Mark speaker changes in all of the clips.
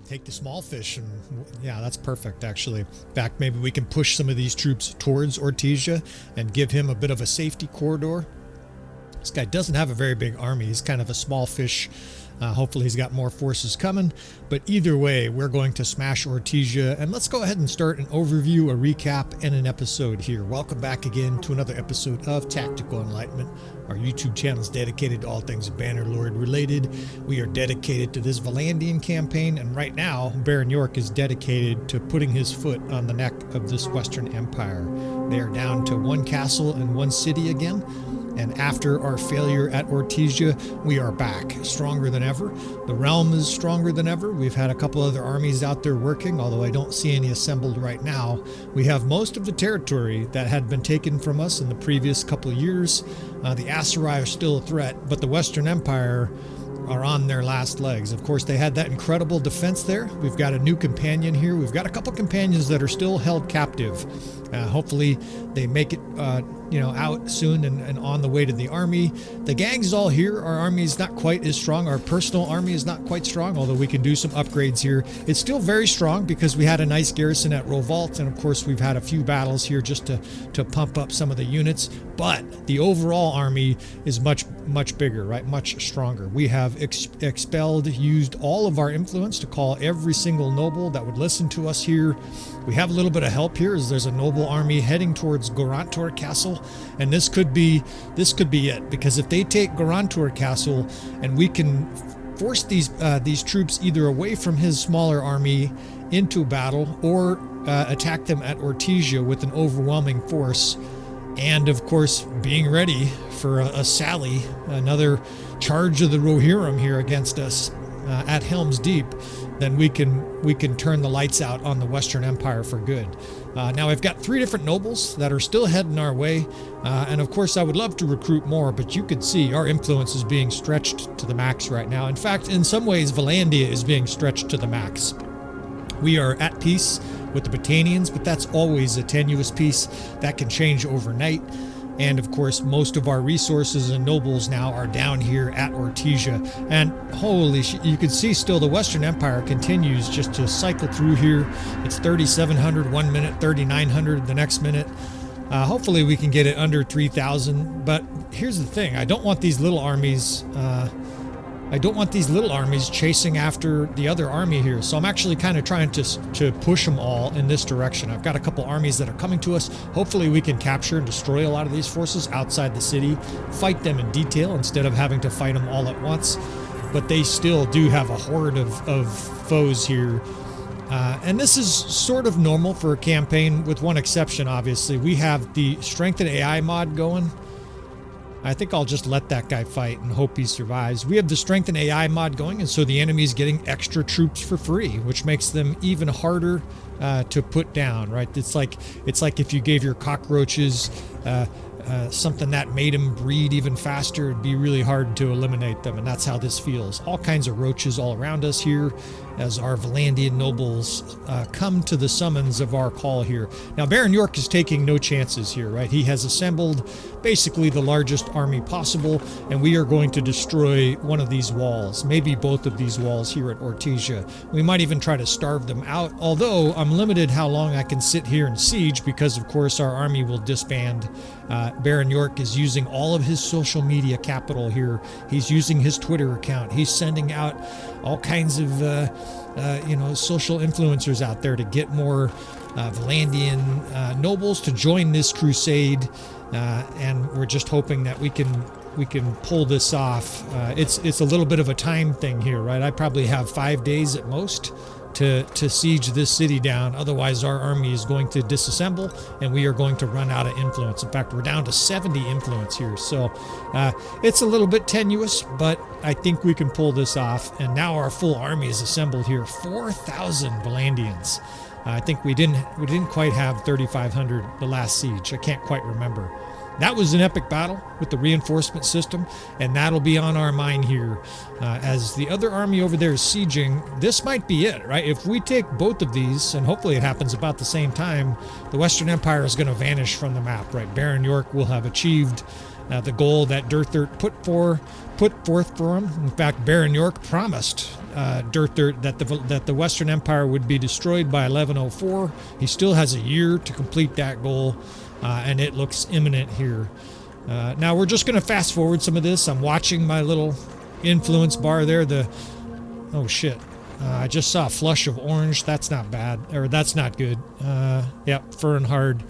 Speaker 1: take the small fish, and yeah, that's perfect actually. In fact, maybe we can push some of these troops towards Ortysia and give him a bit of a safety corridor. This guy doesn't have a very big army. He's kind of a small fish. Hopefully he's got more forces coming, but either way, we're going to smash Ortysia, and let's go ahead and start an overview, a recap, and an episode here. Welcome back again to another episode of Tactical Enlightenment. Our YouTube channel is dedicated to all things Bannerlord related. We are dedicated to this Vlandian campaign, and right now, Baron York is dedicated to putting his foot on the neck of this Western Empire. They are down to one castle and one city again. And after our failure at Ortysia, we are back, stronger than ever. The realm is stronger than ever. We've had a couple other armies out there working, although I don't see any assembled right now. We have most of the territory that had been taken from us in the previous couple of years. The Aserai are still a threat, but the Western Empire are on their last legs. Of course, they had that incredible defense there. We've got a new companion here. We've got a couple companions that are still held captive. Hopefully they make it out soon and on the way to the army. The gang's all here. Our army is not quite as strong. Our personal army is not quite strong, although we can do some upgrades here. It's still very strong because we had a nice garrison at Rovalt, and of course we've had a few battles here just to pump up some of the units, but the overall army is much bigger, right? Much stronger. We have used all of our influence to call every single noble that would listen to us here. We have a little bit of help here as there's a noble army heading towards Gorantor Castle, and this could be it, because if they take Gorantor Castle and we can force these troops either away from his smaller army into battle or attack them at Ortysia with an overwhelming force, and of course being ready for a sally, another charge of the Rohirrim here against us at Helm's Deep, then we can turn the lights out on the Western Empire for good. Now I've got 3 different nobles that are still heading our way, and of course I would love to recruit more, but you can see our influence is being stretched to the max right now. In fact, in some ways Vlandia is being stretched to the max. We are at peace with the Britannians, but that's always a tenuous peace. That can change overnight. And of course, most of our resources and nobles now are down here at Ortysia. And holy shit, you can see still the Western Empire continues just to cycle through here. It's 3,700 1 minute, 3,900 the next minute. Hopefully we can get it under 3,000. But here's the thing, I don't want these little armies chasing after the other army here. So I'm actually kind of trying to push them all in this direction. I've got a couple armies that are coming to us. Hopefully we can capture and destroy a lot of these forces outside the city, fight them in detail instead of having to fight them all at once. But they still do have a horde of foes here. And this is sort of normal for a campaign, with one exception, obviously. We have the StrengthenAI mod going. I think I'll just let that guy fight and hope he survives. We have the StrengthenAI mod going, and so the enemy is getting extra troops for free, which makes them even harder to put down, right? It's like if you gave your cockroaches something that made them breed even faster. It'd be really hard to eliminate them, and that's how this feels. All kinds of roaches all around us here as our Vlandian nobles come to the summons of our call here. Now, Baron York is taking no chances here, right? He has assembled basically the largest army possible, and we are going to destroy one of these walls, maybe both of these walls here at Ortysia. We might even try to starve them out, although I'm limited how long I can sit here and siege because, of course, our army will disband. Baron York is using all of his social media capital here. He's using his Twitter account. He's sending out all kinds of social influencers out there to get more Vlandian nobles to join this crusade, and we're just hoping that we can pull this off. It's a little bit of a time thing here, right? I probably have 5 days at most to siege this city down. Otherwise, our army is going to disassemble and we are going to run out of influence. In fact, we're down to 70 influence here. So it's a little bit tenuous, but I think we can pull this off. And now our full army is assembled here. 4,000 Vlandians. I think we didn't quite have 3,500 the last siege. I can't quite remember. That was an epic battle with the reinforcement system, and that'll be on our mind here. As the other army over there is sieging, this might be it, right? If we take both of these, and hopefully it happens about the same time, the Western Empire is going to vanish from the map, right? Baron York will have achieved the goal that Durthert put forth for him. In fact, Baron York promised Durthert that the Western Empire would be destroyed by 1104. He still has a year to complete that goal, and it looks imminent here. Now we're just going to fast forward some of this. I'm watching my little influence bar there. Oh shit. I just saw a flush of orange. That's not bad, or that's not good. Yep, Fernhard.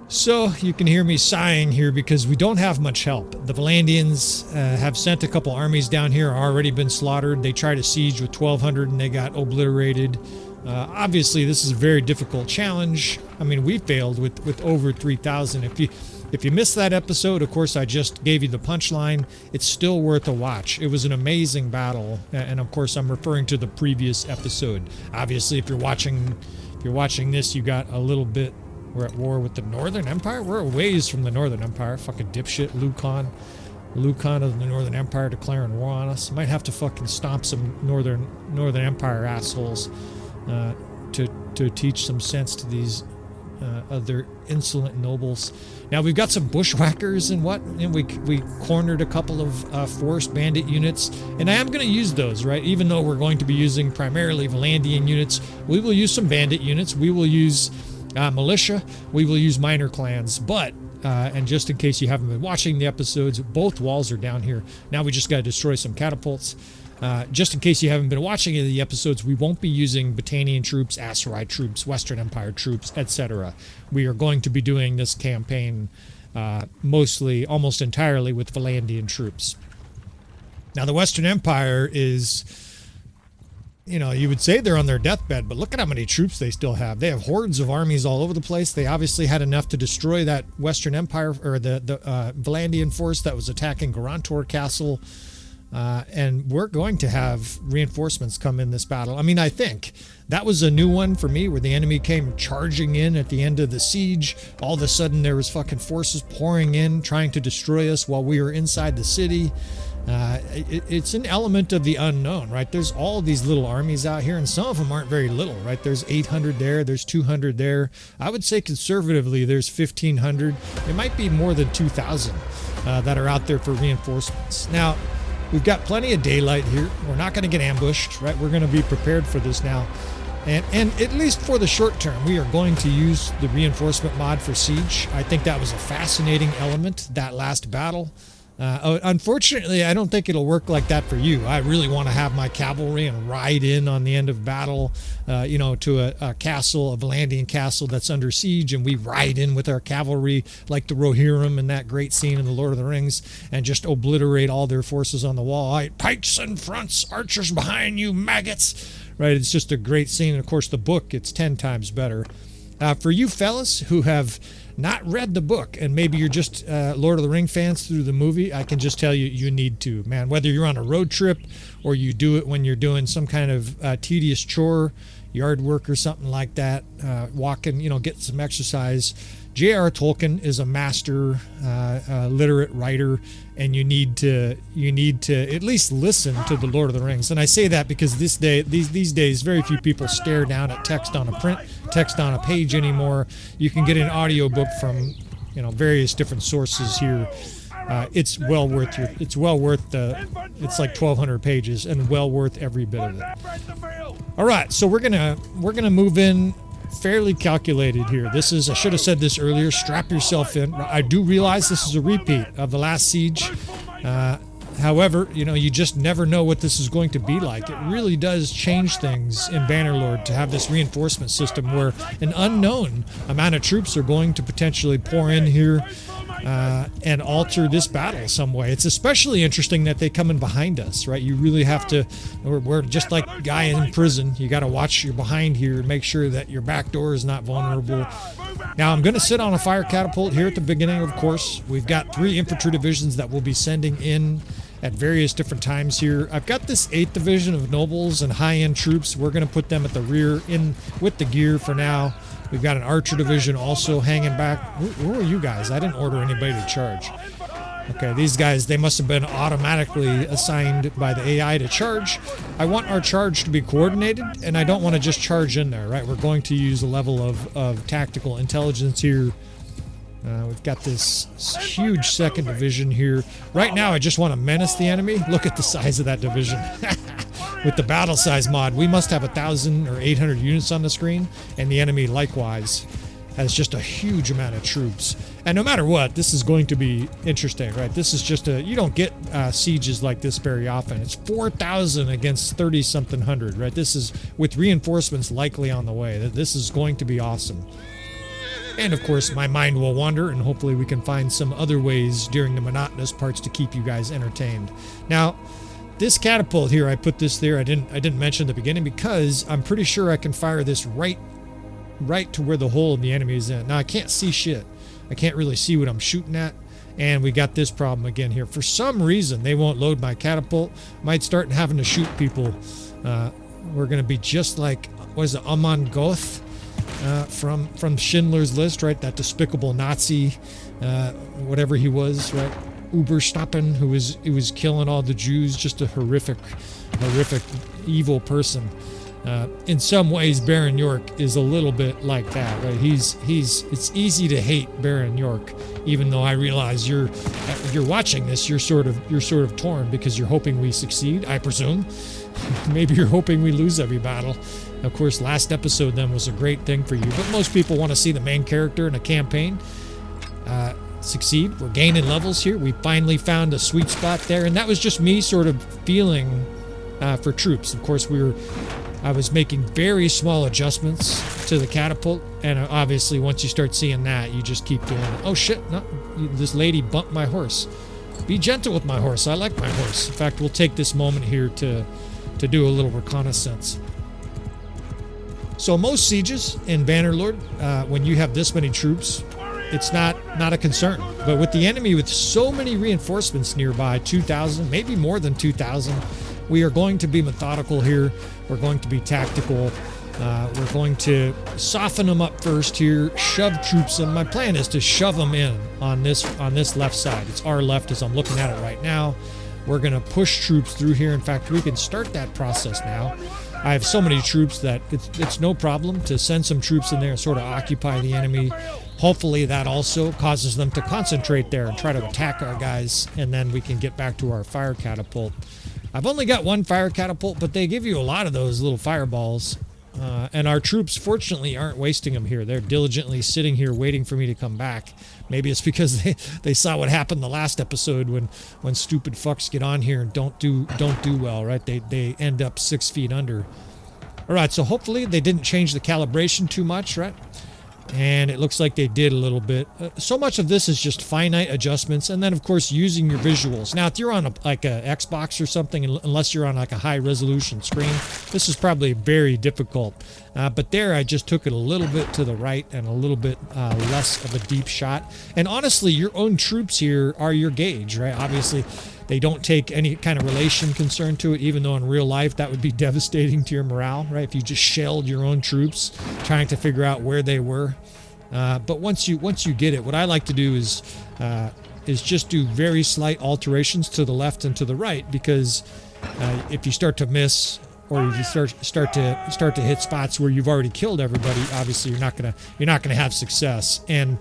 Speaker 1: So you can hear me sighing here because we don't have much help. The Vlandians have sent a couple armies down here, already been slaughtered. They tried a siege with 1,200 and they got obliterated. Obviously, this is a very difficult challenge. I mean, we failed with over 3,000. If you missed that episode, of course, I just gave you the punchline. It's still worth a watch. It was an amazing battle, and of course, I'm referring to the previous episode. Obviously, if you're watching this, you got a little bit. We're at war with the Northern Empire. We're a ways from the Northern Empire. Fucking dipshit Lucan of the Northern Empire declaring war on us. Might have to fucking stomp some Northern Empire assholes to teach some sense to these other insolent nobles. Now we've got some bushwhackers and we cornered a couple of forced bandit units, and I am going to use those, right? Even though we're going to be using primarily Vlandian units, we will use some bandit units. We will use militia. We will use minor clans, but and just in case you haven't been watching the episodes, both walls are down here. Now we just got to destroy some catapults. Just in case you haven't been watching any of the episodes, we won't be using Battanian troops, Aserai troops, Western Empire troops, etc. We are going to be doing this campaign mostly, almost entirely with Vlandian troops. Now the Western Empire is, you know, you would say they're on their deathbed, but look at how many troops they still have. They have hordes of armies all over the place. They obviously had enough to destroy that Western Empire, or the Vlandian force that was attacking Garantor Castle. And we're going to have reinforcements come in this battle. I mean, I think that was a new one for me, where the enemy came charging in at the end of the siege. All of a sudden there was fucking forces pouring in, trying to destroy us while we were inside the city. It's an element of the unknown, right? There's all these little armies out here, and some of them aren't very little, right? There's 800 there, there's 200 there. I would say conservatively there's 1,500. It might be more than 2,000 that are out there for reinforcements. Now, we've got plenty of daylight here. We're not going to get ambushed, right? We're going to be prepared for this now. And at least for the short term, we are going to use the reinforcement mod for siege. I think that was a fascinating element, that last battle. Unfortunately, I don't think it'll work like that for you. I really want to have my cavalry and ride in on the end of battle, to a castle, a Vlandian castle that's under siege, and we ride in with our cavalry like the Rohirrim in that great scene in The Lord of the Rings, and just obliterate all their forces on the wall. All right, pikes in front, archers behind you, maggots. Right, it's just a great scene. And of course, the book, it's 10 times better. For you fellas who have not read the book, and maybe you're just Lord of the Ring fans through the movie, I can just tell you, you need to, man. Whether you're on a road trip or you do it when you're doing some kind of tedious chore, yard work or something like that, walking, get some exercise. J.R. Tolkien is a master literate writer, and you need to at least listen to the Lord of the Rings. And I say that because these days, very few people stare down at text on a page anymore. You can get an audiobook from various different sources here. It's well worth it's like 1,200 pages and well worth every bit of it. All right, so we're gonna move in fairly calculated here. This is, I should have said this earlier, strap yourself in. I do realize this is a repeat of the last siege. However, you just never know what this is going to be like. It really does change things in Bannerlord to have this reinforcement system where an unknown amount of troops are going to potentially pour in here and alter this battle some way. It's especially interesting that they come in behind us, right? You really have to, we're just like a guy in prison. You got to watch your behind here and make sure that your back door is not vulnerable. Now, I'm going to sit on a fire catapult here at the beginning, of course. We've got 3 infantry divisions that we'll be sending in at various different times here. I've got this 8th division of nobles and high-end troops. We're going to put them at the rear in with the gear for now. We've got an archer division also hanging back. Who are you guys? I didn't order anybody to charge. Okay, these guys, they must have been automatically assigned by the AI to charge. I want our charge to be coordinated, and I don't want to just charge in there, right? We're going to use a level of tactical intelligence here We've got this huge second division here. Right now, I just want to menace the enemy. Look at the size of that division. With the Battlesize mod, we must have 1,000 or 800 units on the screen, and the enemy likewise has just a huge amount of troops. And no matter what, this is going to be interesting, right? This is just you don't get sieges like this very often. It's 4,000 against 30-something hundred, right? This is with reinforcements likely on the way. This is going to be awesome. And of course, my mind will wander, and hopefully we can find some other ways during the monotonous parts to keep you guys entertained. Now, this catapult here, I put this there. I didn't mention at the beginning because I'm pretty sure I can fire this right to where the hole of the enemy is in. Now I can't see shit. I can't really see what I'm shooting at. And we got this problem again here. For some reason, they won't load my catapult. Might start having to shoot people. We're going to be just like, what is it, Amon Goth from Schindler's List, right? That despicable Nazi, whatever he was, right? Uberstappen, who was killing all the Jews. Just a horrific, evil person. In some ways, Baron York is a little bit like that, right? It's easy to hate Baron York, even though I realize you're watching this, you're sort of torn because you're hoping we succeed, I presume. Maybe you're hoping we lose every battle. Of course, last episode then was a great thing for you, but most people want to see the main character in a campaign succeed. We're gaining levels here. We finally found a sweet spot there, and that was just me sort of feeling for troops. Of course, I was making very small adjustments to the catapult, and obviously once you start seeing that, you just keep doing it. Oh shit, no, this lady bumped my horse. Be gentle with my horse. I like my horse. In fact, we'll take this moment here to do a little reconnaissance. So most sieges in Bannerlord, when you have this many troops, it's not a concern. But with the enemy with so many reinforcements nearby, 2,000, maybe more than 2,000, we are going to be methodical here. We're going to be tactical. We're going to soften them up first here, shove troops in. My plan is to shove them in on this left side. It's our left as I'm looking at it right now. We're going to push troops through here. In fact, we can start that process now. I have so many troops that it's no problem to send some troops in there and sort of occupy the enemy. Hopefully that also causes them to concentrate there and try to attack our guys, and then we can get back to our fire catapult. I've only got one fire catapult, but they give you a lot of those little fireballs. And our troops, fortunately, aren't wasting them here. They're diligently sitting here waiting for me to come back. Maybe it's because they saw what happened the last episode when stupid fucks get on here and don't do well, right? They end up 6 feet under. All right, so hopefully they didn't change the calibration too much, right? And it looks like they did a little bit. So much of this is just finite adjustments, and then of course using your visuals. Now if you're on like a Xbox or something, unless you're on like a high resolution screen, this is probably very difficult. But there I just took it a little bit to the right and a little bit less of a deep shot. And honestly, your own troops here are your gauge, right? Obviously they don't take any kind of relation concern to it, even though in real life that would be devastating to your morale, right? If you just shelled your own troops trying to figure out where they were. But once you get it, what I like to do is just do very slight alterations to the left and to the right, because if you start to miss or if you start to hit spots where you've already killed everybody, obviously you're not gonna have success. And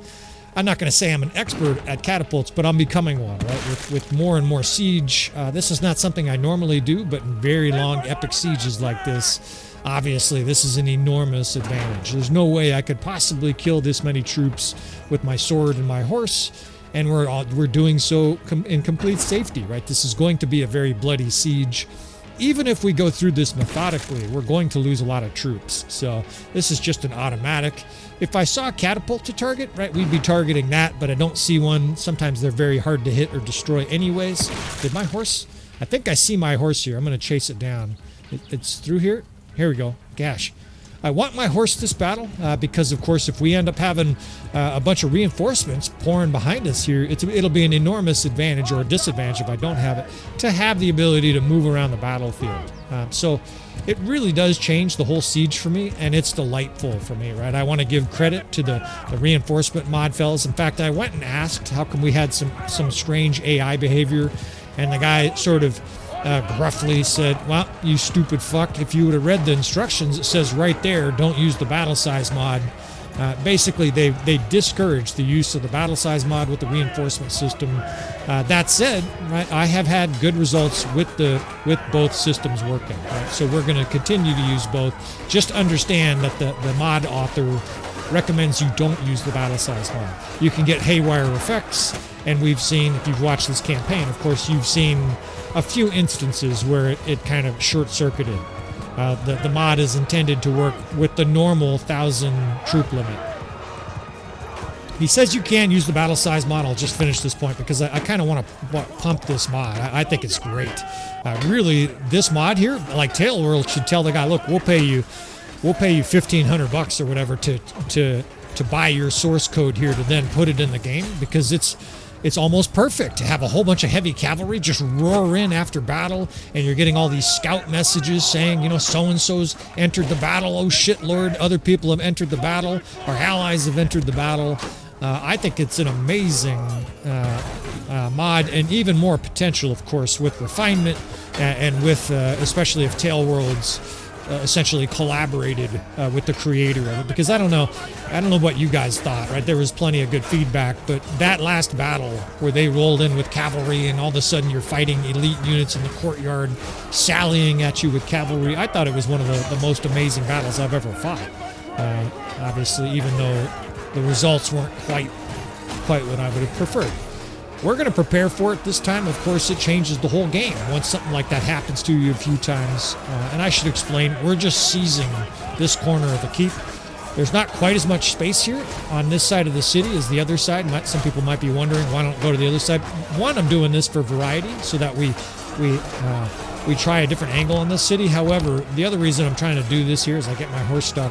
Speaker 1: I'm not going to say I'm an expert at catapults, but I'm becoming one, right? With more and more siege. This is not something I normally do, but in very long epic sieges like this, obviously this is an enormous advantage. There's no way I could possibly kill this many troops with my sword and my horse, and we're doing so in complete safety, right? This is going to be a very bloody siege. Even if we go through this methodically, we're going to lose a lot of troops. So this is just an automatic. If I saw a catapult to target, right, we'd be targeting that, but I don't see one. Sometimes they're very hard to hit or destroy anyways. Did my horse? I think I see my horse here. I'm going to chase it down. It's through here. Here we go. Gosh. I want my horse this battle because, of course, if we end up having a bunch of reinforcements pouring behind us here, it'll be an enormous advantage or a disadvantage if I don't have it, to have the ability to move around the battlefield. So it really does change the whole siege for me, and it's delightful for me, right? I want to give credit to the reinforcement mod fellas. In fact, I went and asked how come we had some strange AI behavior, and the guy sort of gruffly said, well, you stupid fuck, if you would have read the instructions, it says right there, don't use the Battlesize mod. Basically, they discourage the use of the Battlesize mod with the reinforcement system. That said, right, I have had good results with both systems working. Right? So we're going to continue to use both. Just understand that the mod author recommends you don't use the Battlesize mod. You can get haywire effects, and we've seen, if you've watched this campaign, of course, you've seen a few instances where it kind of short-circuited. The mod is intended to work with the normal 1,000 troop limit. He says you can use the Battlesize mod. I'll just finish this point because I kind of want to pump this mod. I think it's great. Really, this mod here, like Tailworld should tell the guy, look, we'll pay you $1,500 or whatever to buy your source code here to then put it in the game, because it's almost perfect to have a whole bunch of heavy cavalry just roar in after battle, and you're getting all these scout messages saying, you know, so-and-so's entered the battle, oh shit, Lord, other people have entered the battle, our allies have entered the battle. I think it's an amazing mod, and even more potential, of course, with refinement and with, especially if Tailworlds essentially collaborated with the creator of it, because I don't know what you guys thought, right? There was plenty of good feedback, but that last battle where they rolled in with cavalry and all of a sudden you're fighting elite units in the courtyard sallying at you with cavalry, I thought it was one of the most amazing battles I've ever fought. Obviously, even though the results weren't quite what I would have preferred. We're going to prepare for it this time. Of course, it changes the whole game once something like that happens to you a few times. And I should explain, we're just seizing this corner of the keep. There's not quite as much space here on this side of the city as the other side. Some people might be wondering, why don't go to the other side? One, I'm doing this for variety so that we try a different angle on this city. However, the other reason I'm trying to do this here is I get my horse stuck,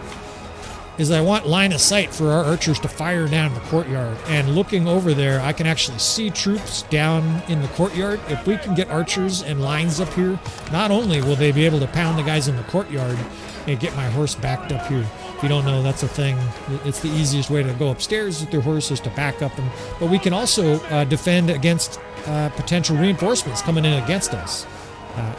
Speaker 1: is I want line of sight for our archers to fire down the courtyard. And looking over there, I can actually see troops down in the courtyard. If we can get archers and lines up here, not only will they be able to pound the guys in the courtyard and get my horse backed up here. If you don't know, that's a thing. It's the easiest way to go upstairs with your horse is to back up them. But we can also defend against potential reinforcements coming in against us.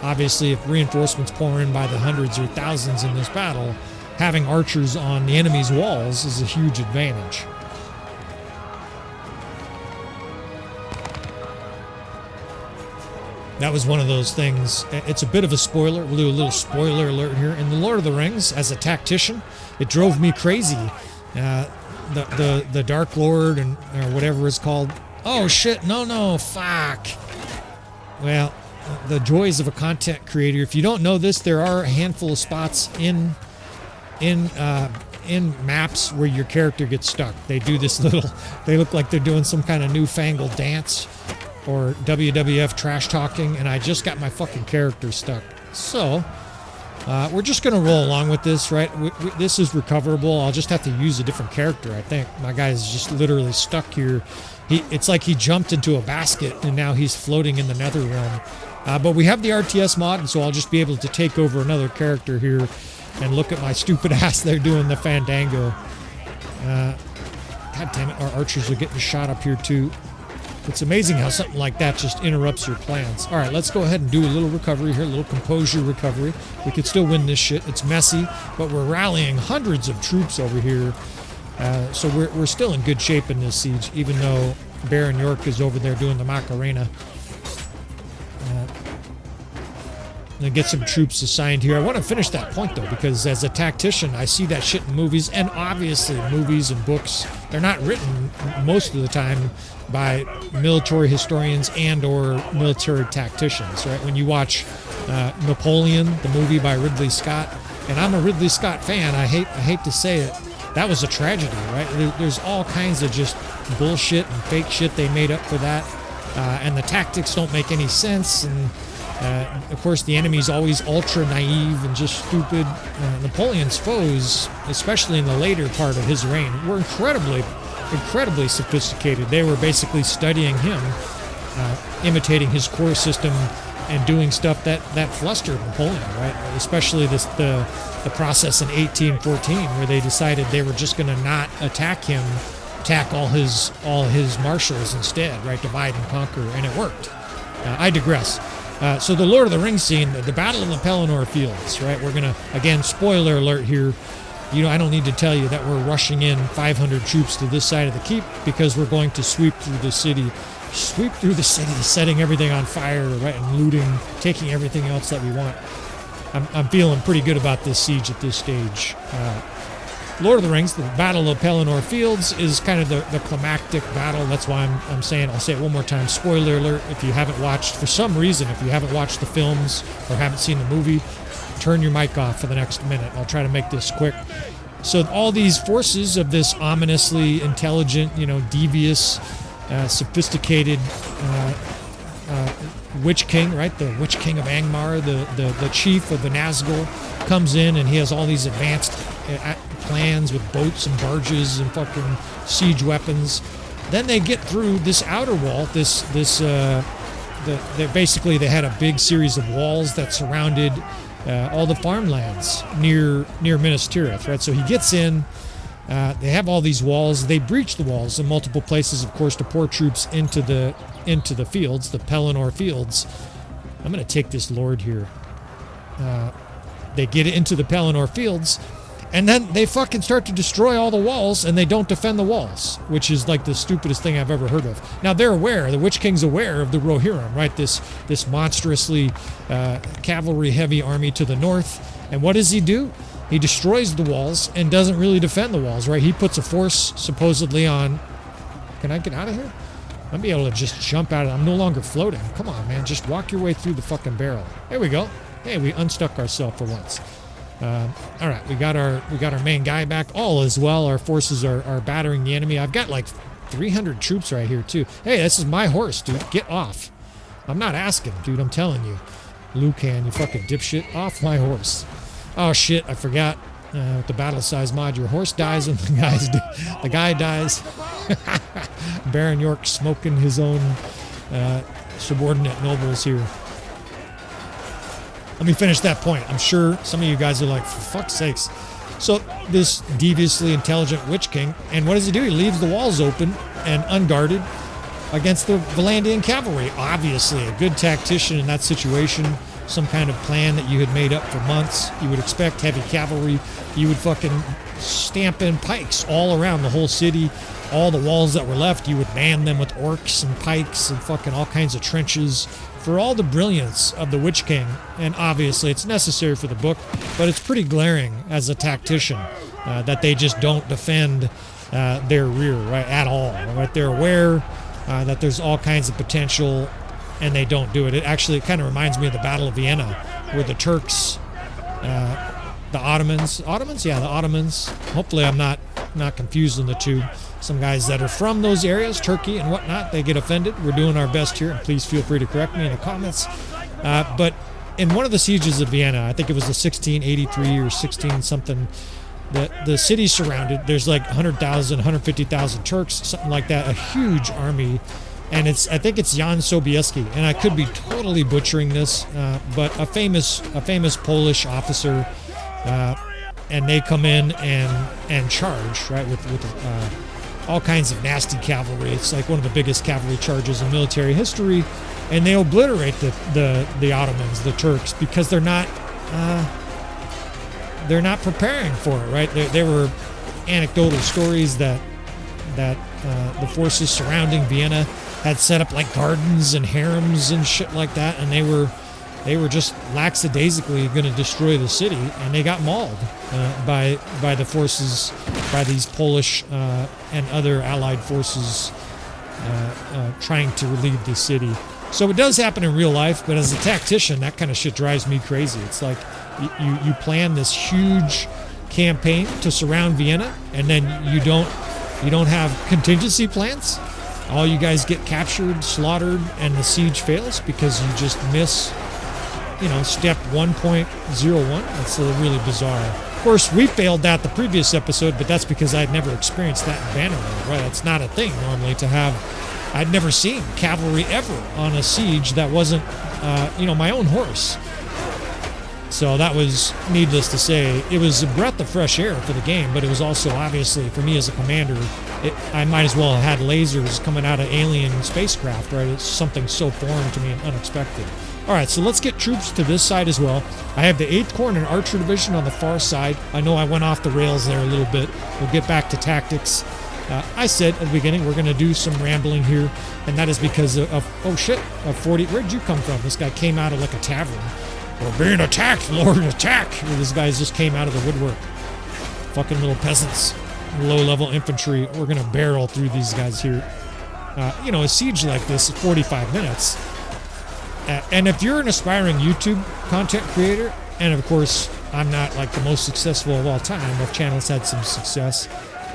Speaker 1: Obviously, if reinforcements pour in by the hundreds or thousands in this battle, having archers on the enemy's walls is a huge advantage. That was one of those things. It's a bit of a spoiler. We'll do a little spoiler alert here. In The Lord of the Rings, as a tactician, it drove me crazy. The Dark Lord and or whatever it's called. Oh shit! No! Fuck. Well, the joys of a content creator. If you don't know this, there are a handful of spots in maps where your character gets stuck. They do this they look like they're doing some kind of newfangled dance or WWF trash talking, and I just got my fucking character stuck. So, we're just going to roll along with this, right? This is recoverable. I'll just have to use a different character, I think. My guy's just literally stuck here. It's like he jumped into a basket, and now he's floating in the nether realm. But we have the RTS mod, and so I'll just be able to take over another character here and look at my stupid ass there doing the fandango. God damn it, our archers are getting shot up here too. It's amazing how something like that just interrupts your plans. All right, let's go ahead and do a little recovery here, a little composure recovery. We could still win this shit. It's messy, but we're rallying hundreds of troops over here. So we're still in good shape in this siege, even though Baron York is over there doing the Macarena. And get some troops assigned here. I want to finish that point though, because as a tactician, I see that shit in movies, and obviously movies and books, they're not written most of the time by military historians and or military tacticians, right? When you watch Napoleon, the movie by Ridley Scott, and I'm a Ridley Scott fan, I hate to say it, that was a tragedy, right? There's all kinds of just bullshit and fake shit they made up for that, and the tactics don't make any sense, and of course, the enemy's always ultra naive and just stupid. Napoleon's foes, especially in the later part of his reign, were incredibly sophisticated. They were basically studying him, imitating his core system, and doing stuff that flustered Napoleon, right? Especially the process in 1814, where they decided they were just going to not attack him, attack all his marshals instead, right? Divide and conquer, and it worked. I digress. So the Lord of the Rings scene, the Battle of the Pelennor Fields, right? We're going to, again, spoiler alert here. I don't need to tell you that we're rushing in 500 troops to this side of the keep because we're going to sweep through the city, setting everything on fire, right, and looting, taking everything else that we want. I'm feeling pretty good about this siege at this stage. Lord of the Rings, the Battle of Pelennor Fields, is kind of the climactic battle. That's why I'm saying, I'll say it one more time, spoiler alert, if you haven't watched, for some reason, if you haven't watched the films or haven't seen the movie, turn your mic off for the next minute. I'll try to make this quick. So all these forces of this ominously intelligent, devious, sophisticated Witch King, right? The Witch King of Angmar, the chief of the Nazgul, comes in and he has all these advanced plans with boats and barges and fucking siege weapons. Then they get through this outer wall. They had a big series of walls that surrounded all the farmlands near Minas Tirith, right? So he gets in. They have all these walls. They breach the walls in multiple places, of course, to pour troops into the fields, the Pelennor Fields. I'm going to take this lord here. They get into the Pelennor Fields, and then they fucking start to destroy all the walls, and they don't defend the walls, which is like the stupidest thing I've ever heard of. Now, they're aware, the Witch King's aware of the Rohirrim, right? This monstrously cavalry-heavy army to the north. And what does he do? He destroys the walls and doesn't really defend the walls, right? He puts a force supposedly on... Can I get out of here? I'll be able to just jump out of it. I'm no longer floating. Come on, man. Just walk your way through the fucking barrel. There we go. Hey, we unstuck ourselves for once. All right, we got our main guy back. All is well. Our forces are battering the enemy. I've got like 300 troops right here, too. Hey, this is my horse, dude. Get off. I'm not asking, dude. I'm telling you. Lucan, you fucking dipshit. Off my horse. Oh, shit. I forgot. With the Battlesize mod, your horse dies and the guy dies. Baron York smoking his own subordinate nobles here. Let me finish that point. I'm sure some of you guys are like, for fuck's sakes. So this deviously intelligent Witch King, and what does he do? He leaves the walls open and unguarded against the Vlandian cavalry. Obviously, a good tactician in that situation. Some kind of plan that you had made up for months. You would expect heavy cavalry. You would fucking stamp in pikes all around the whole city. All the walls that were left, you would man them with orcs and pikes and fucking all kinds of trenches. For all the brilliance of the Witch King, and obviously it's necessary for the book, but it's pretty glaring as a tactician that they just don't defend their rear, right, at all. Right? They're aware that there's all kinds of potential, and they don't do it. It kind of reminds me of the Battle of Vienna, where the Turks, the Ottomans, hopefully I'm not confusing the two. Some guys that are from those areas, Turkey and whatnot, they get offended. We're doing our best here, and please feel free to correct me in the comments. But in one of the sieges of Vienna, I think it was the 1683 or 16 something, the city's surrounded. There's like 100,000, 150,000 Turks, something like that, a huge army. And I think it's Jan Sobieski, and I could be totally butchering this, but a famous Polish officer, and they come in and charge, right, with all kinds of nasty cavalry. It's like one of the biggest cavalry charges in military history, and they obliterate the Ottomans, the Turks, because they're not preparing for it, right? There were anecdotal stories that the forces surrounding Vienna had set up like gardens and harems and shit like that, and they were just lackadaisically going to destroy the city, and they got mauled by the forces, by these Polish and other allied forces trying to relieve the city. So it does happen in real life, but as a tactician, that kind of shit drives me crazy. It's like you plan this huge campaign to surround Vienna, and then you don't have contingency plans. All you guys get captured, slaughtered, and the siege fails because you just miss, step 1.01. That's really bizarre. Of course, we failed that the previous episode, but that's because I'd never experienced that in Bannerlord, right? That's not a thing normally to have. I'd never seen cavalry ever on a siege that wasn't, my own horse. So that was, needless to say, it was a breath of fresh air for the game, but it was also, obviously, for me as a commander, I might as well have had lasers coming out of alien spacecraft, right? It's something so foreign to me and unexpected. All right, so let's get troops to this side as well. I have the 8th Corps and an Archer Division on the far side. I know I went off the rails there a little bit. We'll get back to tactics. I said at the beginning we're going to do some rambling here, and that is because of 40. Where'd you come from? This guy came out of like a tavern. We're being attacked, Lord, attack! These guys just came out of the woodwork. Fucking little peasants, low-level infantry. We're going to barrel through these guys here. You know, a siege like this is 45 minutes. And if you're an aspiring YouTube content creator, and of course, I'm not like the most successful of all time, my channel's had some success,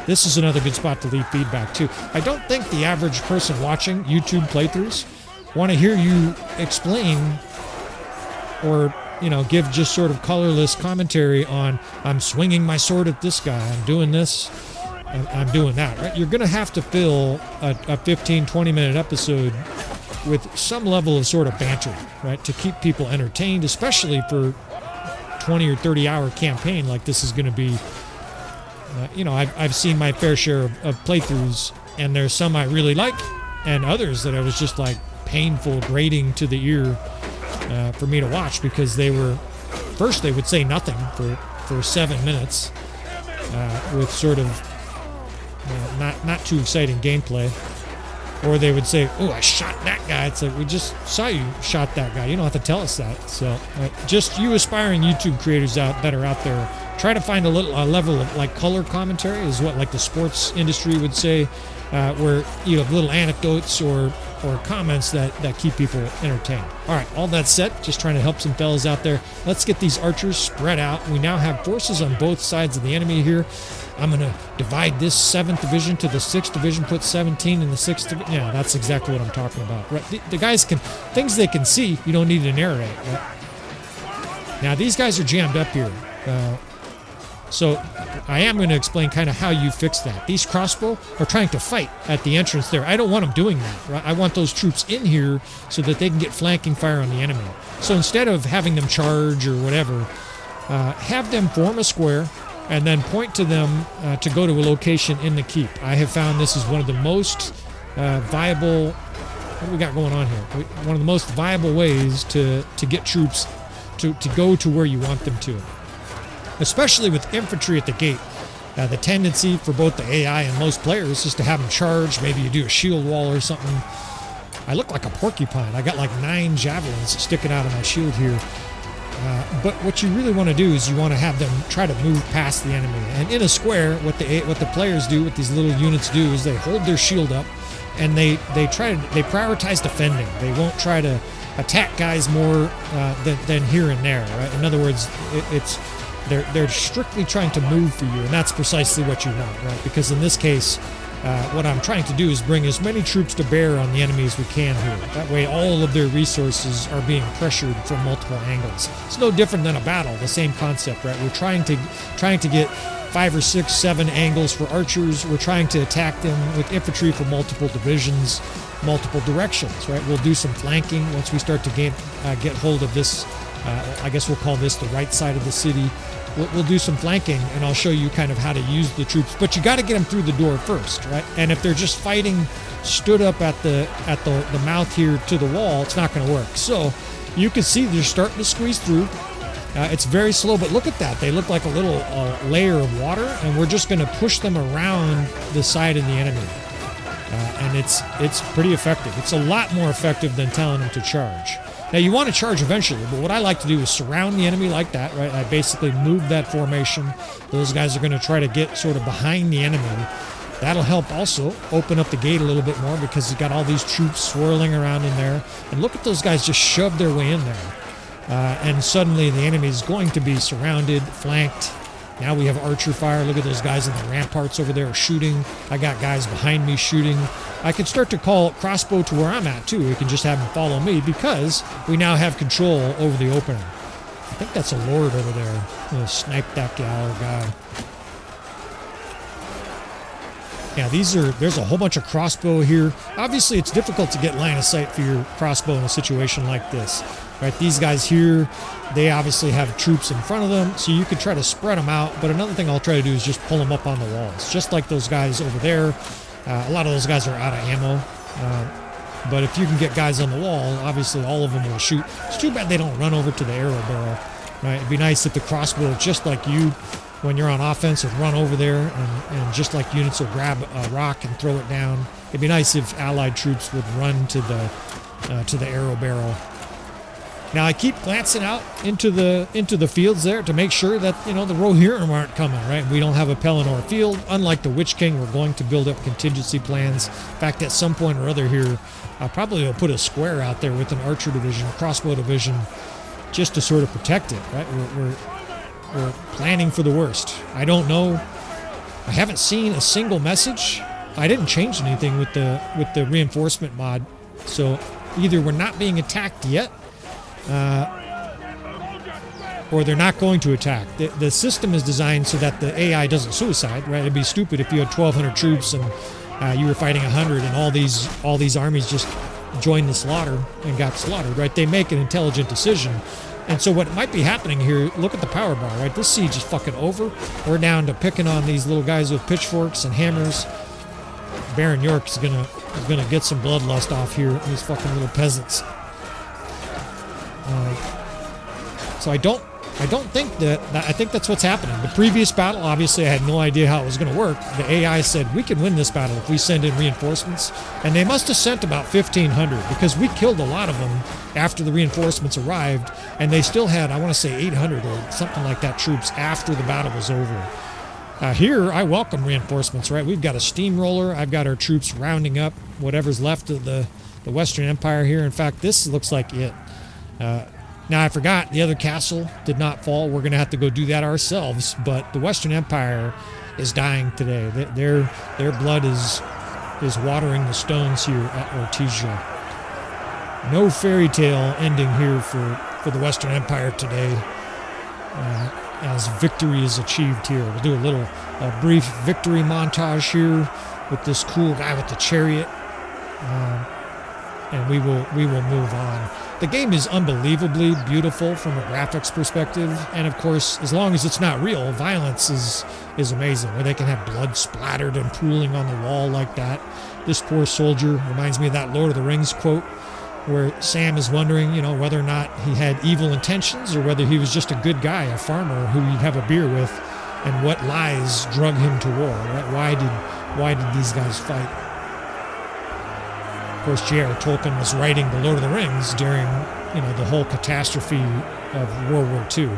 Speaker 1: this is another good spot to leave feedback too. I don't think the average person watching YouTube playthroughs want to hear you explain or, you know, give just sort of colorless commentary on, I'm swinging my sword at this guy, I'm doing this, I'm doing that, right? You're going to have to fill a 15, 20-minute episode with some level of sort of banter, right, to keep people entertained, especially for 20 or 30-hour campaign like this is going to be. You know, I've seen my fair share of playthroughs, and there's some I really like, and others that I was just like painful, grating to the ear for me to watch, because they were, first they would say nothing for 7 minutes with sort of not too exciting gameplay. Or they would say, oh, I shot that guy. It's like, we just saw you shot that guy. You don't have to tell us that. So just you aspiring YouTube creators that are out there, try to find a level of like color commentary, is what like the sports industry would say, where you have little anecdotes or comments that keep people entertained. All right, all that said, just trying to help some fellas out there. Let's get these archers spread out. We now have forces on both sides of the enemy here. I'm going to divide this 7th Division to the 6th Division, put 17 in the 6th Division. Yeah, that's exactly what I'm talking about. Right? The guys can, things they can see, you don't need to narrate. Right? Now, these guys are jammed up here. So I am going to explain kind of how you fix that. These crossbow are trying to fight at the entrance there. I don't want them doing that. Right? I want those troops in here so that they can get flanking fire on the enemy. So instead of having them charge or whatever, have them form a square and then point to them to go to a location in the keep. I have found this is one of the most viable, what do we got going on here? One of the most viable ways to get troops to go to where you want them to. Especially with infantry at the gate. The tendency for both the AI and most players is to have them charge. Maybe you do a shield wall or something. I look like a porcupine. I got like 9 javelins sticking out of my shield here. But what you really want to do is you want to have them try to move past the enemy. And in a square, what the players do, what these little units do, is they hold their shield up and they prioritize defending. They won't try to attack guys more than here and there. Right? In other words, they're strictly trying to move for you, and that's precisely what you want, right? Because in this case, what I'm trying to do is bring as many troops to bear on the enemy as we can here. That way all of their resources are being pressured from multiple angles. It's no different than a battle, the same concept, right? We're trying to get 5 or 6, 7 angles for archers. We're trying to attack them with infantry from multiple divisions, multiple directions, right? We'll do some flanking once we start to get hold of this. I guess we'll call this the right side of the city. We'll do some flanking, and I'll show you kind of how to use the troops. But you got to get them through the door first, right? And if they're just fighting stood up at the mouth here to the wall, it's not going to work. So you can see they're starting to squeeze through. It's very slow, but look at that. They look like a little layer of water, and we're just going to push them around the side of the enemy. And it's pretty effective. It's a lot more effective than telling them to charge. Now, you want to charge eventually, but what I like to do is surround the enemy like that, right? I basically move that formation. Those guys are going to try to get sort of behind the enemy. That'll help also open up the gate a little bit more because you've got all these troops swirling around in there. And look at those guys just shove their way in there. And suddenly the enemy is going to be surrounded, flanked. Now we have archer fire. Look at those guys in the ramparts over there shooting. I got guys behind me shooting. I can start to call crossbow to where I'm at, too. We can just have them follow me because we now have control over the opening. I think that's a lord over there. I'm going to snipe that guy. Yeah, there's a whole bunch of crossbow here. Obviously, it's difficult to get line of sight for your crossbow in a situation like this. Right, these guys here, they obviously have troops in front of them, so you could try to spread them out. But another thing I'll try to do is just pull them up on the walls, just like those guys over there. A lot of those guys are out of ammo. But if you can get guys on the wall, obviously all of them will shoot. It's too bad they don't run over to the arrow barrel. Right? It'd be nice if the crossbow, just like you, when you're on offense, would run over there, and just like units will grab a rock and throw it down. It'd be nice if allied troops would run to the arrow barrel. Now I keep glancing out into the fields there to make sure that, you know, the Rohirrim aren't coming, right? We don't have a Pelennor field. Unlike the Witch King, we're going to build up contingency plans. In fact, at some point or other here, I probably will put a square out there with an archer division, crossbow division, just to sort of protect it, right? We're planning for the worst. I don't know. I haven't seen a single message. I didn't change anything with the reinforcement mod, so either we're not being attacked yet, or they're not going to attack. The system is designed so that the AI doesn't suicide, right? It'd be stupid if you had 1,200 troops and you were fighting 100, and all these armies just joined the slaughter and got slaughtered, right? They make an intelligent decision. And so what might be happening here, look at the power bar, right? This siege is fucking over. We're down to picking on these little guys with pitchforks and hammers. Baron York is gonna get some bloodlust off here, these fucking little peasants. So I don't think I think that's what's happening. The previous battle, obviously, I had no idea how it was going to work. The AI said, we can win this battle if we send in reinforcements. And they must have sent about 1,500, because we killed a lot of them after the reinforcements arrived. And they still had, I want to say, 800 or something like that troops after the battle was over. Here, I welcome reinforcements, right? We've got a steamroller. I've got our troops rounding up whatever's left of the Western Empire here. In fact, this looks like it. Now, I forgot, the other castle did not fall. We're going to have to go do that ourselves. But the Western Empire is dying today. Their blood is watering the stones here at Ortysia. No fairy tale ending here for the Western Empire today, as victory is achieved here. We'll do a brief victory montage here with this cool guy with the chariot, and we will move on. The game is unbelievably beautiful from a graphics perspective, and of course, as long as it's not real, violence is amazing, where they can have blood splattered and pooling on the wall like that. This poor soldier reminds me of that Lord of the Rings quote, where Sam is wondering, you know, whether or not he had evil intentions or whether he was just a good guy, a farmer who he'd have a beer with, and what lies drug him to war, right? Why did these guys fight? Of course, J.R. Tolkien was writing The Lord of the Rings during, you know, the whole catastrophe of World War II.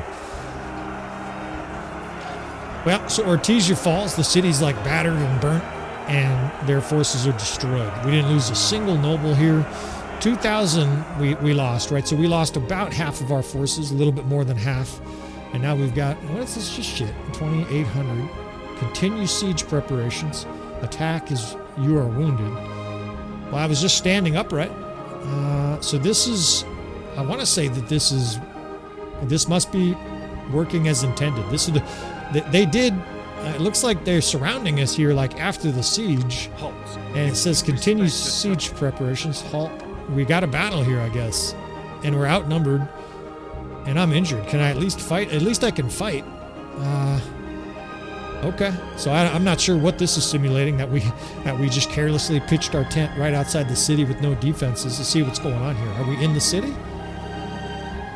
Speaker 1: Well, so Ortysia falls. The city's like battered and burnt, and their forces are destroyed. We didn't lose a single noble here. 2,000 we lost, right? So we lost about half of our forces, a little bit more than half. And now we've got, what is this just shit? 2,800. Continue siege preparations. Attack as you are wounded. Well, I was just standing upright. So this is, I want to say that this must be working as intended. This is they did, it looks like they're surrounding us here like after the siege. Halt. And it says continue siege preparations. Halt. We got a battle here, I guess. And we're outnumbered. And I'm injured. Can I at least fight? At least I can fight. Okay, so I'm not sure what this is simulating, that we just carelessly pitched our tent right outside the city with no defenses to see what's going on here. Are we in the city?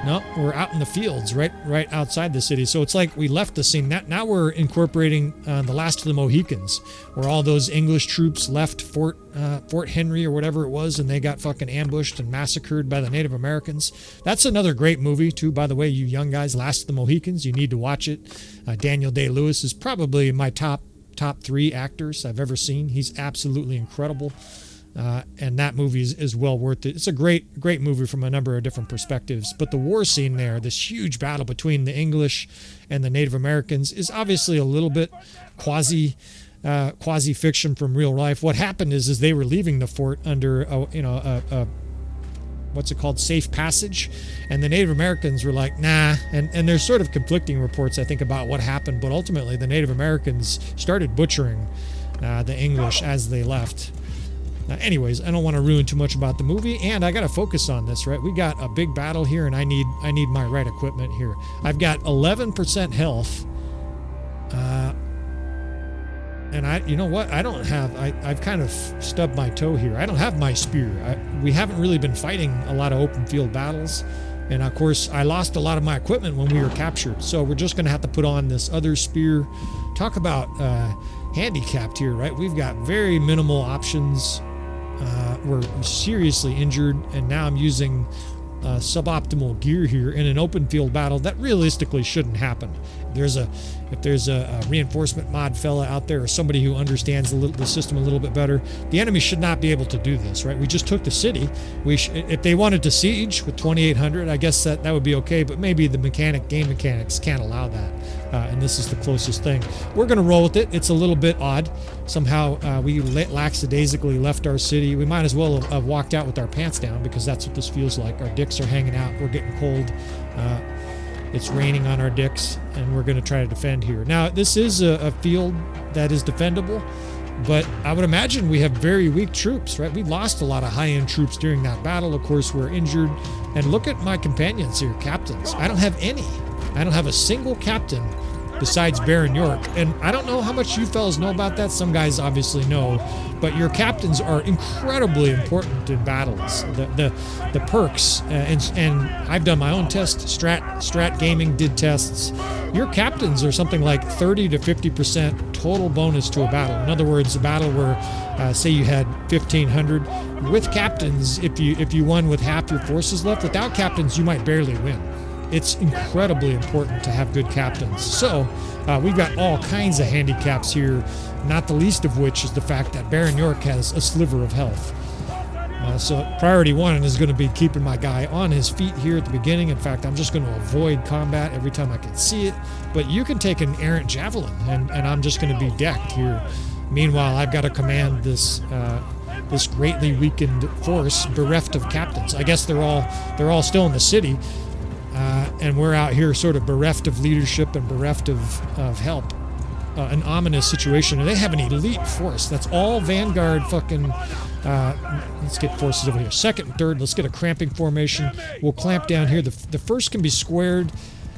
Speaker 1: No, we're out in the fields, right outside the city. So it's like we left the scene. Now we're incorporating the last of the Mohicans, where all those English troops left Fort Henry or whatever it was, and they got fucking ambushed and massacred by the Native Americans. That's another great movie, too, by the way, you young guys, Last of the Mohicans. You need to watch it. Daniel Day-Lewis is probably my top 3 actors I've ever seen. He's absolutely incredible. And that movie is well worth it. It's a great movie from a number of different perspectives. But the war scene there, this huge battle between the English and the Native Americans, is obviously a little bit quasi fiction from real life. What happened is they were leaving the fort under a what's it called, safe passage, and the Native Americans were like, nah. And there's sort of conflicting reports, I think, about what happened. But ultimately, the Native Americans started butchering the English as they left. Anyways, I don't want to ruin too much about the movie, and I got to focus on this, right? We got a big battle here, and I need my right equipment here. I've got 11% health, you know what? I've kind of stubbed my toe here. I don't have my spear. We haven't really been fighting a lot of open field battles. And of course, I lost a lot of my equipment when we were captured. So we're just going to have to put on this other spear. Talk about handicapped here, right? We've got very minimal options. We're seriously injured. And now I'm using suboptimal gear here in an open field battle that realistically shouldn't happen. If there's a reinforcement mod fella out there or somebody who understands the system a little bit better, the enemy should not be able to do this, right? We just took the city. If they wanted to siege with 2,800, I guess that would be okay, but maybe the game mechanics can't allow that. And this is the closest thing. We're going to roll with it. It's a little bit odd. Somehow we lackadaisically left our city. We might as well have walked out with our pants down, because that's what this feels like. Our dicks are hanging out. We're getting cold. It's raining on our dicks, and we're going to try to defend here. Now, this is a field that is defendable, but I would imagine we have very weak troops, right? We lost a lot of high-end troops during that battle. Of course, we're injured. And look at my companions here, captains. I don't have any. I don't have a single captain besides Baron York. And I don't know how much you fellas know about that. Some guys obviously know. But your captains are incredibly important in battles. The perks, and I've done my own test. Strat Gaming did tests. Your captains are something like 30 to 50% total bonus to a battle. In other words, a battle where, say you had 1,500 with captains. If you won with half your forces left, without captains, you might barely win. It's incredibly important to have good captains. So we've got all kinds of handicaps here, not the least of which is the fact that Baron York has a sliver of health. So priority one is going to be keeping my guy on his feet here at the beginning. In fact, I'm just going to avoid combat every time I can see it. But you can take an errant javelin, and I'm just going to be decked here. Meanwhile, I've got to command this greatly weakened force, bereft of captains. I guess they're all still in the city. And we're out here sort of bereft of leadership and bereft of help. An ominous situation. And they have an elite force. That's all Vanguard fucking... let's get forces over here. Second and third. Let's get a cramping formation. We'll clamp down here. The first can be squared.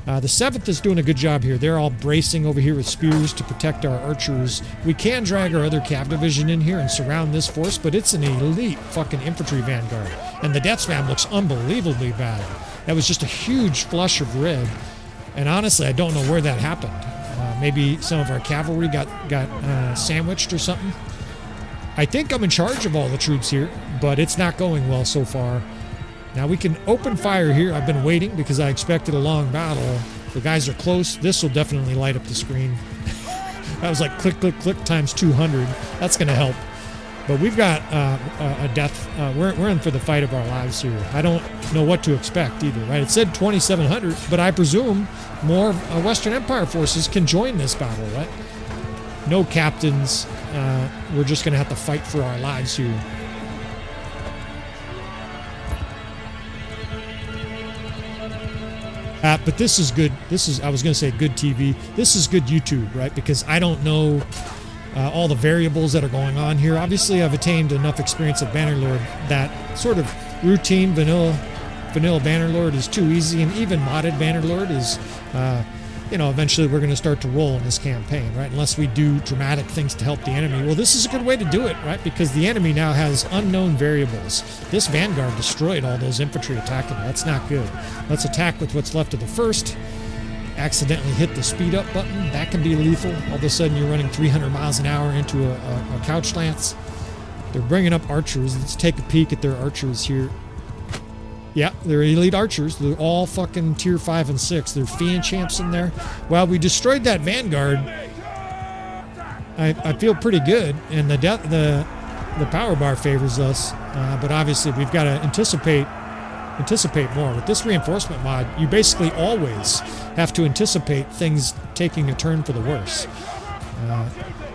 Speaker 1: The 7th is doing a good job here. They're all bracing over here with spears to protect our archers. We can drag our other cav division in here and surround this force, but it's an elite fucking infantry vanguard. And the death spam looks unbelievably bad. That was just a huge flush of red. And honestly, I don't know where that happened. Maybe some of our cavalry got sandwiched or something. I think I'm in charge of all the troops here, but it's not going well so far. Now we can open fire here. I've been waiting because I expected a long battle. The guys are close. This will definitely light up the screen. That was like click, click, click times 200. That's going to help. But we've got a death. We're in for the fight of our lives here. I don't know what to expect either, right? It said 2,700, but I presume more Western Empire forces can join this battle, right? No captains. We're just going to have to fight for our lives here. But this is good. I was going to say good TV. This is good YouTube, right? Because I don't know all the variables that are going on here. Obviously, I've attained enough experience at Bannerlord that sort of routine vanilla Bannerlord is too easy, and even modded Bannerlord is, eventually we're going to start to roll in this campaign, right? Unless we do dramatic things to help the enemy. Well, this is a good way to do it, right? Because the enemy now has unknown variables. This Vanguard destroyed all those infantry attacking. That's not good. Let's attack with what's left of the first. Accidentally hit the speed up button. That can be lethal. All of a sudden you're running 300 miles an hour into a couch lance. They're bringing up archers. Let's take a peek at their archers here. Yeah, they're elite archers. They're all fucking tier 5 and 6. They're Fiend champs in there. Well, we destroyed that Vanguard. I feel pretty good, and the power bar favors us. But obviously, we've got to anticipate more. With this reinforcement mod, you basically always have to anticipate things taking a turn for the worse.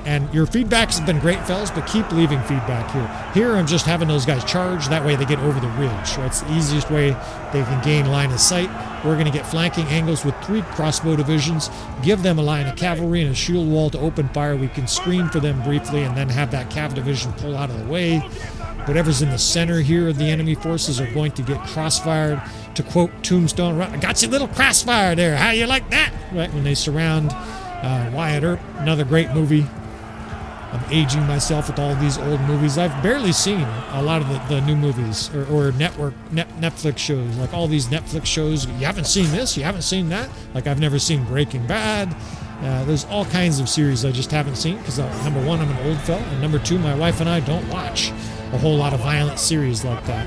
Speaker 1: And your feedback has been great, fellas, but keep leaving feedback here. Here, I'm just having those guys charge. That way they get over the ridge. Right? It's the easiest way they can gain line of sight. We're going to get flanking angles with 3 crossbow divisions, give them a line of cavalry and a shield wall to open fire. We can screen for them briefly and then have that cav division pull out of the way. Whatever's in the center here of the enemy forces are going to get crossfired. To quote Tombstone, I got you a little crossfire there. How you like that? Right when they surround Wyatt Earp, another great movie. I'm aging myself with all these old movies. I've barely seen a lot of the new movies or Netflix shows. Like all these Netflix shows, you haven't seen this, you haven't seen that. Like I've never seen Breaking Bad. There's all kinds of series I just haven't seen because number one, I'm an old fella, and number two, my wife and I don't watch a whole lot of violent series like that.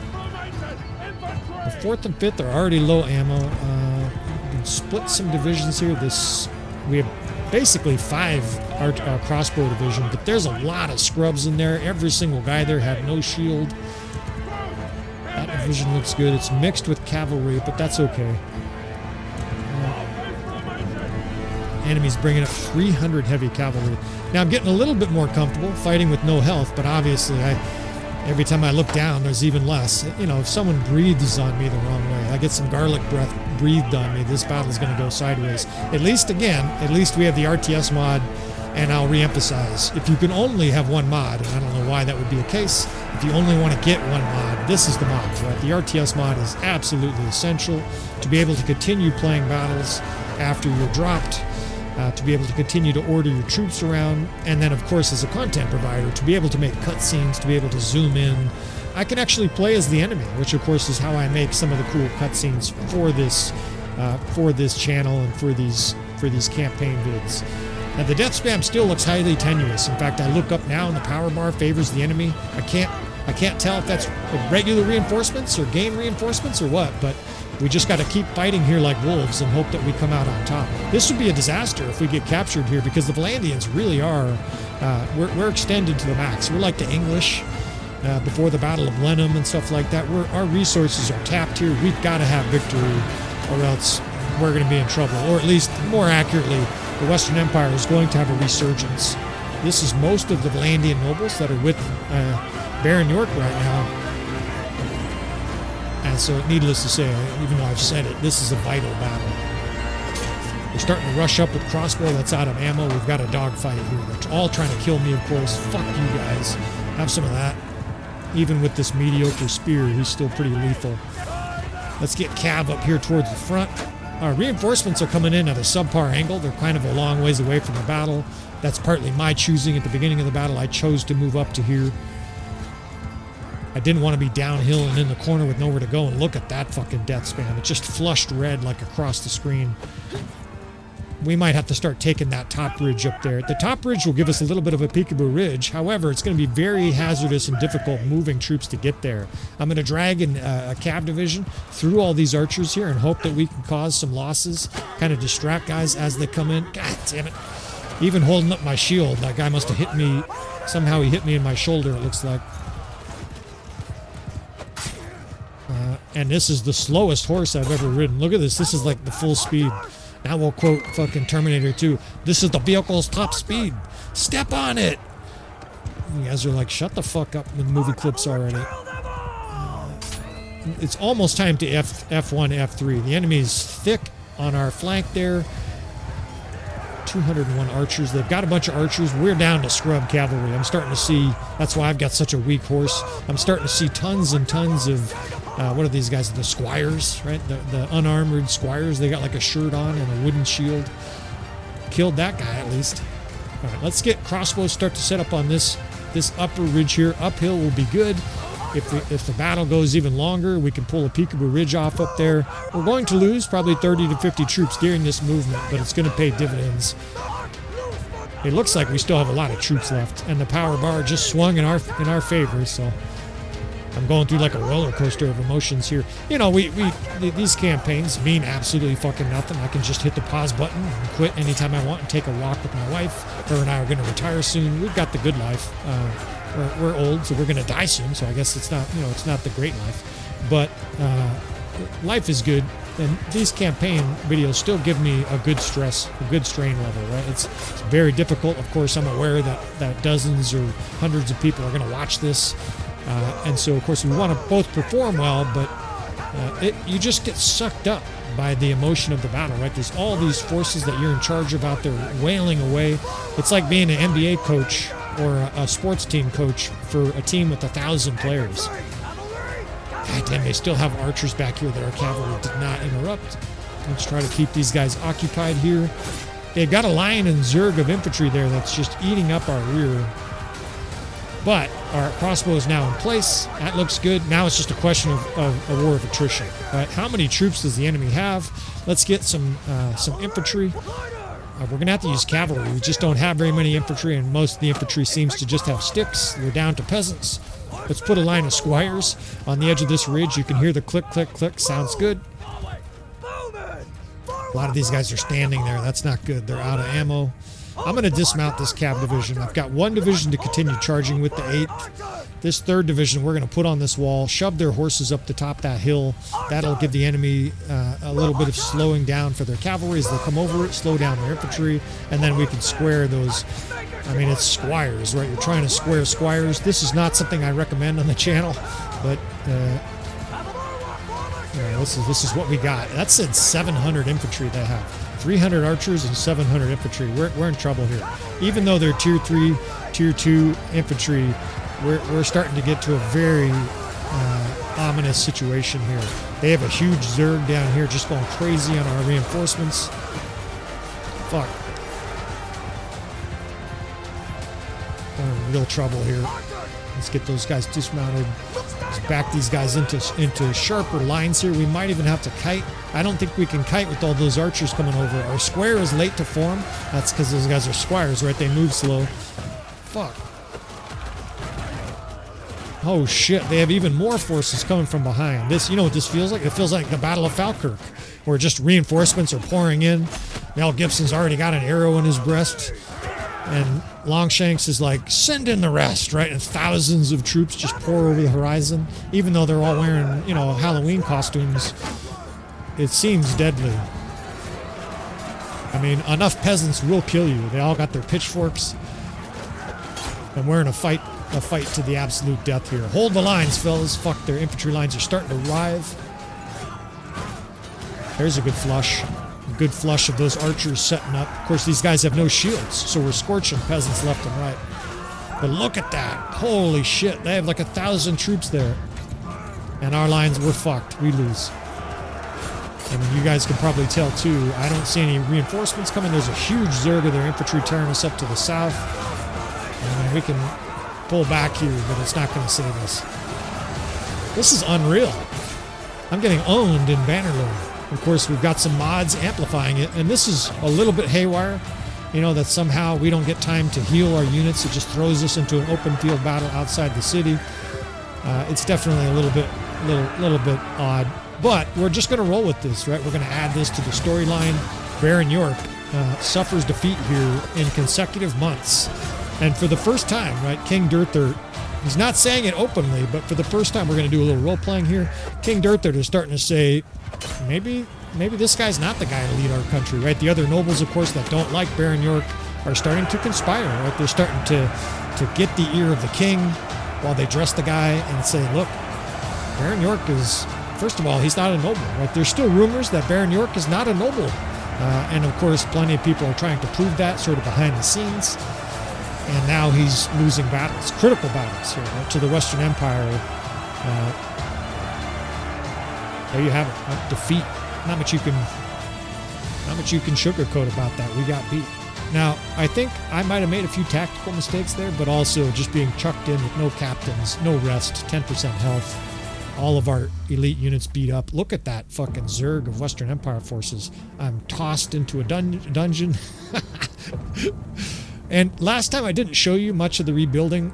Speaker 1: The 4th and 5th are already low ammo. We can split some divisions here. We have basically 5 crossbow division, but there's a lot of scrubs in there. Every single guy there had no shield. That division looks good. It's mixed with cavalry, but that's okay. Enemies bringing up 300 heavy cavalry. Now I'm getting a little bit more comfortable fighting with no health, but obviously every time I look down, there's even less. You know, if someone breathes on me the wrong way, I get some garlic breath breathed on me, this battle's going to go sideways. At least we have the RTS mod, and I'll re-emphasize, if you can only have one mod, and I don't know why that would be the case, if you only want to get one mod, this is the mod, right? The RTS mod is absolutely essential to be able to continue playing battles after you're dropped, to be able to continue to order your troops around, and then of course as a content provider to be able to make cutscenes, to be able to zoom in. I can actually play as the enemy, which of course is how I make some of the cool cutscenes for this channel and for these campaign vids. Now the death spam still looks highly tenuous. In fact, I look up now and the power bar favors the enemy. I can't tell if that's regular reinforcements or game reinforcements or what, but we just got to keep fighting here like wolves and hope that we come out on top. This would be a disaster if we get captured here because the Vlandians really are, we're extended to the max. We're like the English before the Battle of Blenheim and stuff like that. Our resources are tapped here. We've got to have victory or else we're going to be in trouble. Or at least, more accurately, the Western Empire is going to have a resurgence. This is most of the Vlandian nobles that are with Baron York right now. And so, needless to say, even though I've said it, this is a vital battle. We're starting to rush up with crossbow that's out of ammo. We've got a dogfight here. They're all trying to kill me, of course. Fuck you guys. Have some of that. Even with this mediocre spear, he's still pretty lethal. Let's get Cav up here towards the front. Our reinforcements are coming in at a subpar angle. They're kind of a long ways away from the battle. That's partly my choosing at the beginning of the battle. I chose to move up to here. I didn't want to be downhill and in the corner with nowhere to go, and look at that fucking death spam. It just flushed red like across the screen. We might have to start taking that top ridge up there. The top ridge will give us a little bit of a peekaboo ridge. However, it's going to be very hazardous and difficult moving troops to get there. I'm going to drag in a cav division through all these archers here and hope that we can cause some losses, kind of distract guys as they come in. God damn it. Even holding up my shield, that guy must have hit me. Somehow he hit me in my shoulder, it looks like. And this is the slowest horse I've ever ridden. Look at this. This is like the full speed. Now we'll quote fucking Terminator 2. This is the vehicle's top speed. Step on it. You guys are like, shut the fuck up with movie clips already. It's almost time to F1, F3. The enemy is thick on our flank there. 201 archers. They've got a bunch of archers. We're down to scrub cavalry. I'm starting to see, that's why I've got such a weak horse. I'm starting to see tons and tons of, what are these guys? The squires, right? The unarmored squires. They got like a shirt on and a wooden shield. Killed that guy at least. All right, let's get crossbows start to set up on this upper ridge here. Uphill will be good. If the battle goes even longer, we can pull a peekaboo ridge off up there. We're going to lose probably 30 to 50 troops during this movement, but it's going to pay dividends. It looks like we still have a lot of troops left, and the power bar just swung in our favor, so I'm going through like a roller coaster of emotions here. You know, these campaigns mean absolutely fucking nothing. I can just hit the pause button and quit anytime I want and take a walk with my wife. Her and I are going to retire soon. We've got the good life. We're old, so we're going to die soon, so I guess it's not, you know, it's not the great life. But life is good, and these campaign videos still give me a good stress, a good strain level, right? It's very difficult. Of course, I'm aware that dozens or hundreds of people are going to watch this, and so, of course, we want to both perform well, but you just get sucked up by the emotion of the battle, right? There's all these forces that you're in charge of out there wailing away. It's like being an NBA coach or a sports team coach for a team with 1,000 players. God damn, they still have archers back here that our cavalry did not interrupt. Let's try to keep these guys occupied here. They've got a lion and zerg of infantry there that's just eating up our rear. But our crossbow is now in place. That looks good. Now it's just a question of a war of attrition. Right? How many troops does the enemy have? Let's get some infantry. We're going to have to use cavalry. We just don't have very many infantry, and most of the infantry seems to just have sticks. We're down to peasants. Let's put a line of squires on the edge of this ridge. You can hear the click, click, click. Sounds good. A lot of these guys are standing there. That's not good. They're out of ammo. I'm going to dismount this cav division. I've got one division to continue charging with the 8th. This 3rd division we're going to put on this wall, shove their horses up the top of that hill. That'll give the enemy a little bit of slowing down for their cavalry as they come over it, slow down their infantry, and then we can square those. I mean, it's squires, right? You're trying to square squires. This is not something I recommend on the channel, but this is what we got. That said 700 infantry they have. 300 archers and 700 infantry. We're in trouble here. Even though they're tier 3, tier 2 infantry, we're starting to get to a very ominous situation here. They have a huge Zerg down here just going crazy on our reinforcements. Fuck. We're in real trouble here. Let's get those guys dismounted. Let's back these guys into sharper lines here. We might even have to kite. I don't think we can kite with all those archers coming over. Our square is late to form. That's because those guys are squires, right? They move slow. Fuck. Oh shit, they have even more forces coming from behind. This, you know what this feels like? It feels like the Battle of Falkirk, where just reinforcements are pouring in. Mel Gibson's already got an arrow in his breast. And Longshanks is like, send in the rest, right? And thousands of troops just pour over the horizon. Even though they're all wearing, you know, Halloween costumes, it seems deadly. I mean, enough peasants will kill you. They all got their pitchforks. And we're in a fight to the absolute death here. Hold the lines, fellas. Fuck, their infantry lines are starting to arrive. There's a good flush. A good flush of those archers setting up. Of course, these guys have no shields, so we're scorching peasants left and right. But look at that. Holy shit. They have like 1,000 troops there. And our lines, we're fucked. We lose. I mean, you guys can probably tell, too. I don't see any reinforcements coming. There's a huge Zerg of their infantry tearing us up to the south. And we can pull back here, but it's not going to save us. This is unreal. I'm getting owned in Bannerlord. Of course, we've got some mods amplifying it, and this is a little bit haywire. You know, that somehow we don't get time to heal our units. It just throws us into an open field battle outside the city. It's definitely a little bit odd, but we're just going to roll with this, right? We're going to add this to the storyline. Baron York suffers defeat here in consecutive months. And for the first time, right, King Durther, he's not saying it openly, but for the first time, we're going to do a little role-playing here. King Durther is starting to say, maybe this guy's not the guy to lead our country, right? The other nobles, of course, that don't like Baron York are starting to conspire, right? They're starting to get the ear of the king while they dress the guy and say, look, Baron York is, first of all, he's not a noble, right? There's still rumors that Baron York is not a noble. And of course, plenty of people are trying to prove that sort of behind the scenes. And now he's losing battles, critical battles here, right, to the Western Empire. There you have it, right? Defeat. Not much you can sugarcoat about that. We got beat. Now, I think I might have made a few tactical mistakes there, but also just being chucked in with no captains, no rest, 10% health. All of our elite units beat up. Look at that fucking Zerg of Western Empire forces. I'm tossed into a dungeon. And last time I didn't show you much of the rebuilding.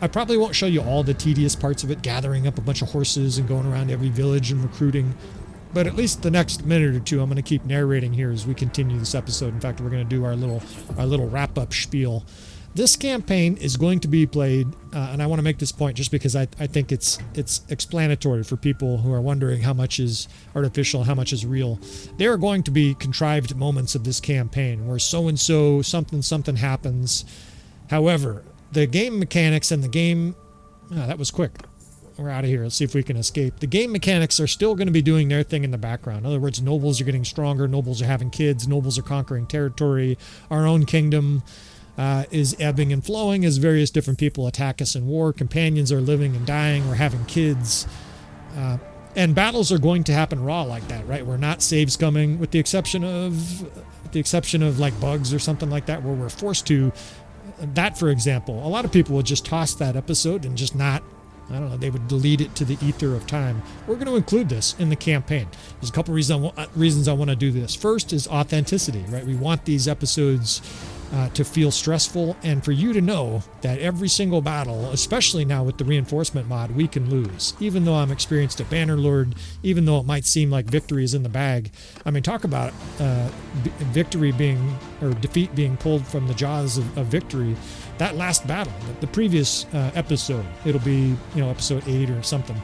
Speaker 1: I probably won't show you all the tedious parts of it, gathering up a bunch of horses and going around every village and recruiting. But at least the next minute or two, I'm going to keep narrating here as we continue this episode. In fact, we're going to do our little wrap-up spiel. This campaign is going to be played, and I want to make this point just because I think it's explanatory for people who are wondering how much is artificial, how much is real. There are going to be contrived moments of this campaign where so-and-so, something happens. However, the game mechanics and the game... Oh, that was quick. We're out of here. Let's see if we can escape. The game mechanics are still going to be doing their thing in the background. In other words, nobles are getting stronger, nobles are having kids, nobles are conquering territory, our own kingdom is ebbing and flowing as various different people attack us in war. Companions are living and dying. We're having kids. And battles are going to happen raw like that, right? We're not saves coming, with the exception of like bugs or something like that, where we're forced to that, for example, a lot of people would just toss that episode and just not, I don't know, they would delete it to the ether of time. We're going to include this in the campaign. There's a couple reasons I want to do this. First is authenticity, right? We want these episodes to feel stressful, and for you to know that every single battle, especially now with the reinforcement mod, we can lose. Even though I'm experienced at Bannerlord, even though it might seem like victory is in the bag. I mean, talk about victory being, or defeat being pulled from the jaws of victory. That last battle, the previous episode, it'll be, episode 8 or something,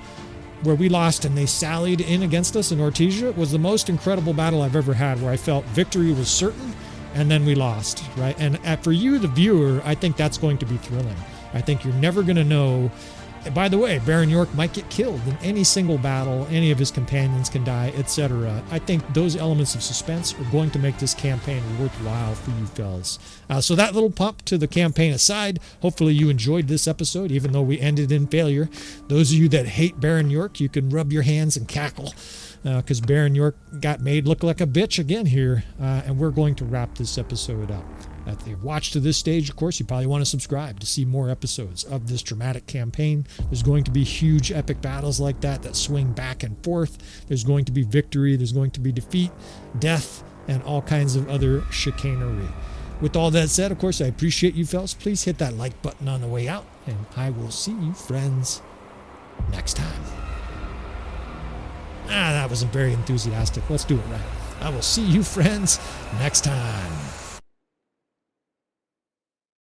Speaker 1: where we lost and they sallied in against us in Ortysia, was the most incredible battle I've ever had, where I felt victory was certain. And then we lost, right? And for you, the viewer, I think that's going to be thrilling. I think you're never going to know. By the way, Baron York might get killed in any single battle. Any of his companions can die, etc. I think those elements of suspense are going to make this campaign worthwhile for you fellas. So that little pump to the campaign aside, hopefully you enjoyed this episode, even though we ended in failure. Those of you that hate Baron York, you can rub your hands and cackle. Because Baron York got made look like a bitch again here, and we're going to wrap this episode up. If you've watched to this stage, of course, you probably want to subscribe to see more episodes of this dramatic campaign. There's going to be huge epic battles like that swing back and forth. There's going to be victory, there's going to be defeat, death, and all kinds of other chicanery. With all that said, of course, I appreciate you fellas. Please hit that like button on the way out, and I will see you friends next time. That wasn't very enthusiastic. Let's do it right. I will see you friends next time.